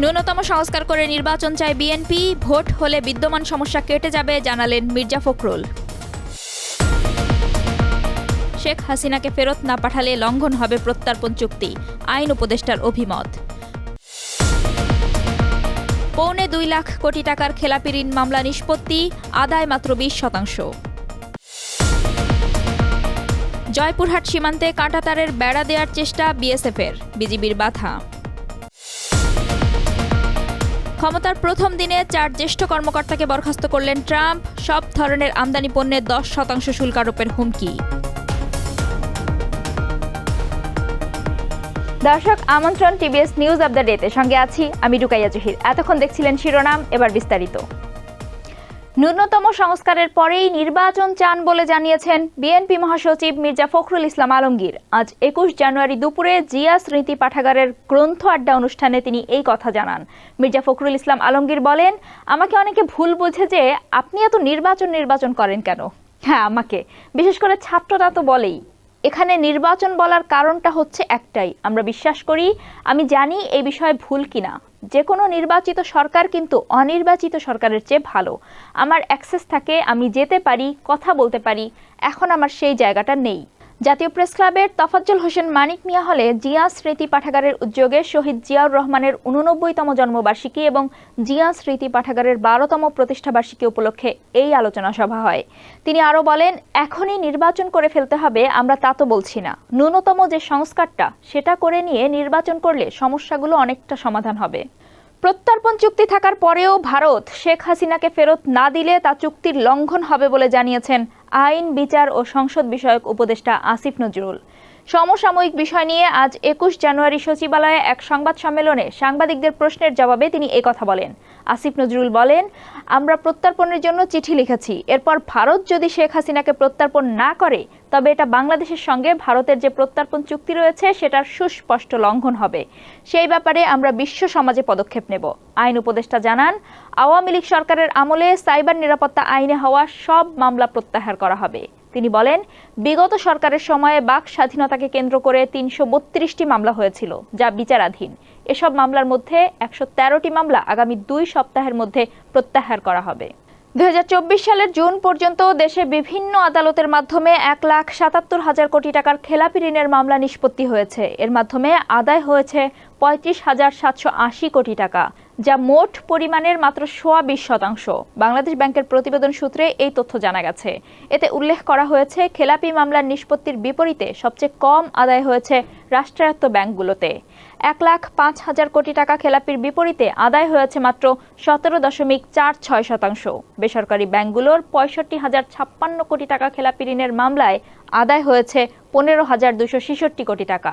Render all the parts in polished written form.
ন্যূনতম সংস্কার করে নির্বাচন চায় বিএনপি, ভোট হলে বিদ্যমান সমস্যা কেটে যাবে জানালেন মির্জা ফখরুল। শেখ হাসিনাকে ফেরত না পাঠালে লঙ্ঘন হবে প্রত্যর্পণ চুক্তি, আইন উপদেষ্টার অভিমত। 2.25 লাখ কোটি টাকার খেলাপি ঋণ মামলা নিষ্পত্তি, আদায় মাত্র 20%। জয়পুরহাট সীমান্তে কাঁটাতারের বেড়া দেওয়ার চেষ্টা বিএসএফের, বিজিবির বাধা। ক্ষমতার প্রথম দিনে 4 জ্যেষ্ঠ কর্মকর্তাকে বরখাস্ত করলেন ট্রাম্প, সব ধরনের আমদানি পণ্যে 10% শুল্ক আরোপের হুমকি। দর্শক, আমন্ত্রণ টিবিএস নিউজ অব দ্য ডেতে, সঙ্গে আছি আমি রুকাইয়া জহির। এতক্ষণ দেখছিলেন শিরোনাম, এবার বিস্তারিত। ন্যূনতম সংস্কারের পরেই নির্বাচন চান বলে জানিয়েছেন বিএনপি মহাসচিব মির্জা ফখরুল ইসলাম আলমগীর। আজ 21 জানুয়ারি দুপুরে জিয়া স্মৃতি পাঠাগারের গ্রন্থ আড্ডা অনুষ্ঠানে তিনি এই কথা জানান। মির্জা ফখরুল ইসলাম আলমগীর বলেন, আমাকে অনেকে ভুল বুঝে যে আপনি এত নির্বাচন করেন কেন। হ্যাঁ, আমাকে, বিশেষ করে ছাত্ররা তো বলেই। এখানে নির্বাচন বলার কারণটা হচ্ছে একটাই, আমরা বিশ্বাস করি, আমি জানি এই বিষয়ে ভুল কিনা, যে কোনো নির্বাচিত সরকার কিন্তু অনির্বাচিত সরকারের চেয়ে ভালো। আমার অ্যাক্সেস থাকে, আমি যেতে পারি, কথা বলতে পারি। এখন আমার সেই জায়গাটা নেই। জাতীয় প্রেস ক্লাবের তফাজ্জল হোসেন মানিক মিয়া হলে জিয়া স্মৃতি পাঠাগারের উদ্যোগে শহীদ জিয়াউর রহমানের 89তম জন্মবার্ষিকী এবং জিয়া স্মৃতি পাঠাগারের 12তম প্রতিষ্ঠাবার্ষিকী উপলক্ষে এই আলোচনা সভা হয়। তিনি আরও বলেন, এখনই নির্বাচন করে ফেলতে হবে আমরা তা তো বলছি না, ন্যূনতম যে সংস্কারটা সেটা করে নিয়ে নির্বাচন করলে সমস্যাগুলো অনেকটা সমাধান হবে। প্রত্যর্পণ চুক্তি থাকার পরেও ভারত শেখ হাসিনাকে ফেরত না দিলে তা চুক্তির লঙ্ঘন হবে বলে জানিয়েছেন আইন, বিচার ও সংসদ বিষয়ক উপদেষ্টা আসিফ নজরুল। সমসাময়িক বিষয় নিয়ে আজ 21 জানুয়ারি সচিবালয়ে এক সংবাদ সম্মেলনে সাংবাদিকদের প্রশ্নের জবাবে তিনি একথা বলেন। আসিফ নজরুল বলেন, আমরা প্রত্যর্পণের জন্য চিঠি লিখেছি, এরপর ভারত যদি শেখ হাসিনাকে প্রত্যর্পণ না করে তবে এটা বাংলাদেশের সঙ্গে ভারতের যে প্রত্যর্পণ চুক্তি রয়েছে সেটার সুস্পষ্ট লঙ্ঘন হবে। সেই ব্যাপারে আমরা বিশ্ব সমাজে পদক্ষেপ নেব। আইন উপদেষ্টা জানান, আওয়ামী লীগ সরকারের আমলে সাইবার নিরাপত্তা আইনে হওয়া সব মামলা প্রত্যাহার করা হবে। তিনি বলেন, বিগত সরকারের সময়ে বাক স্বাধীনতাকে কেন্দ্র করে 332টি মামলা হয়েছিল, যা বিচারাধীন। এসব মামলার মধ্যে 113টি মামলা আগামী 2 সপ্তাহের মধ্যে প্রত্যাহার করা হবে। 2024 সালের জুন পর্যন্ত দেশে বিভিন্ন আদালতের মাধ্যমে 1,77,000 কোটি টাকার খেলাপি ঋণের মামলা নিষ্পত্তি হয়েছে। এর মাধ্যমে আদায় হয়েছে 35,780 কোটি টাকা, যা মোট পরিমাণের মাত্র 20%। বাংলাদেশ ব্যাংকের প্রতিবেদন সূত্রে এই তথ্য জানা গেছে। এতে উল্লেখ করা হয়েছে, খেলাপি মামলার নিষ্পত্তির বিপরীতে সবচেয়ে কম আদায় হয়েছে রাষ্ট্রায়ত্ত ব্যাংকগুলোতে। 1,05,000 কোটি টাকা খেলাপির বিপরীতে আদায় হয়েছে মাত্র 17.46%। বেসরকারি ব্যাংকগুলোর 65,056 কোটি টাকা খেলাপি ঋণের মামলায় আদায় হয়েছে 15,266 কোটি টাকা।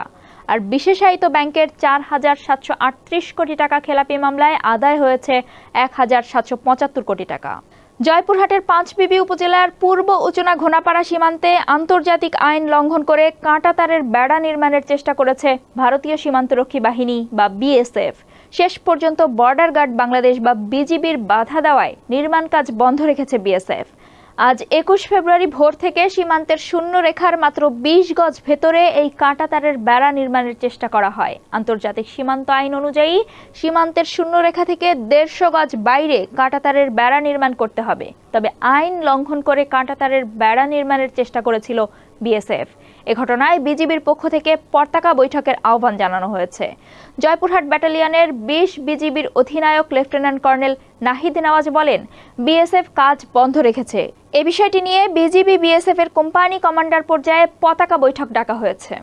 আর বিশেষায়িত ব্যাংকের 4,738 কোটি টাকা খেলাপি মামলায় আদায় হয়েছে 1,775 কোটি টাকা। জয়পুরহাটের পাঁচবিবি উপজেলার পূর্ব উচনা ঘোনাপাড়া সীমান্তে আন্তর্জাতিক আইন লঙ্ঘন করে কাঁটাতারের বেড়া নির্মাণের চেষ্টা করেছে ভারতীয় সীমান্তরক্ষী বাহিনী বা বিএসএফ। শেষ পর্যন্ত বর্ডার গার্ড বাংলাদেশ বা বিজিবির বাধা দেওয়ায় নির্মাণ কাজ বন্ধ রেখেছে বিএসএফ। আজ 21 ফেব্রুয়ারি ভোর থেকে সীমান্তের শূন্য রেখার মাত্র 20 গজ ভেতরে এই কাঁটাতারের বেড়া নির্মাণের চেষ্টা করা হয়। আন্তর্জাতিক সীমান্ত আইন অনুযায়ী সীমান্তের শূন্য রেখা থেকে 150 গজ বাইরে কাঁটাতারের বেড়া নির্মাণ করতে হবে। তবে আইন লঙ্ঘন করে কাঁটাতারের বেড়া নির্মাণের চেষ্টা করেছিল বিএসএফ। এ ঘটনায় বিজিবির পক্ষ থেকে পতাকা বৈঠকের আহ্বান জানানো হয়েছে। জয়পুরহাট ব্যাটালিয়নের 20 বিজিবির অধিনায়ক লেফটেন্যান্ট কর্নেল নাহিদ নওয়াজ বলেন, বিএসএফ কাজ বন্ধ রেখেছে। এ বিষয়টি নিয়ে বিজিবি বিএসএফ এর কোম্পানি কমান্ডার পর্যায়ে পতাকা বৈঠক ডাকা হয়েছে।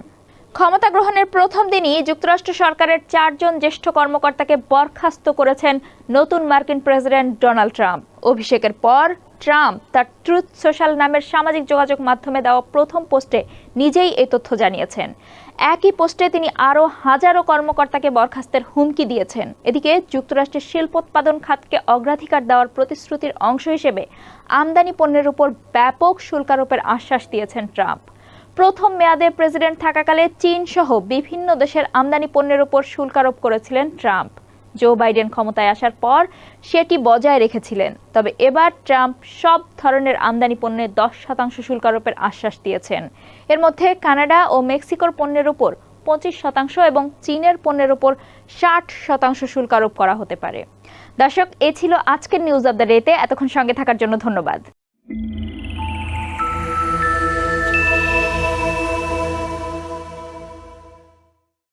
ক্ষমতা গ্রহণের প্রথম দিনই যুক্তরাষ্ট্র সরকারের 4 জন জ্যেষ্ঠ কর্মকর্তাকে বরখাস্ত করেছেন নতুন মার্কিন প্রেসিডেন্ট ডোনাল্ড ট্রাম্প। অভিষেকের পর ট্রাম্প তার ট্রুথ সোশ্যাল নামের সামাজিক যোগাযোগ মাধ্যমে দেওয়া প্রথম পোস্টে নিজেই এই তথ্য জানিয়েছেন। একই পোস্টে তিনি আরও হাজারো কর্মকর্তাকে বরখাস্তের হুমকি দিয়েছেন। এদিকে যুক্তরাষ্ট্রের শিল্পোৎপাদন খাতকে অগ্রাধিকার দেওয়ার প্রতিশ্রুতির অংশ হিসেবে আমদানি পণ্যের উপর ব্যাপক শুল্ক আরোপের আশ্বাস দিয়েছেন ট্রাম্প। প্রথম মেয়াদে প্রেসিডেন্ট থাকাকালে চীন সহ বিভিন্ন দেশের আমদানি পণ্যের উপর শুল্ক আরোপ করেছিলেন ট্রাম্প। জো বাইডেন ক্ষমতায় আসার পর সেটি বজায় রেখেছিলেন। তবে এবার ট্রাম্প সব ধরনের আমদানি পণ্যে 10% শুল্ক আরোপের আশ্বাস দিয়েছেন। এর মধ্যে কানাডা ও মেক্সিকোর পণ্যের উপর 25% এবং চীনের পণ্যের উপর 60% শুল্ক আরোপ করা হতে পারে। দর্শক, এ ছিল আজকের নিউজ অব দ্য ডেতে। এতক্ষণ সঙ্গে থাকার জন্য ধন্যবাদ।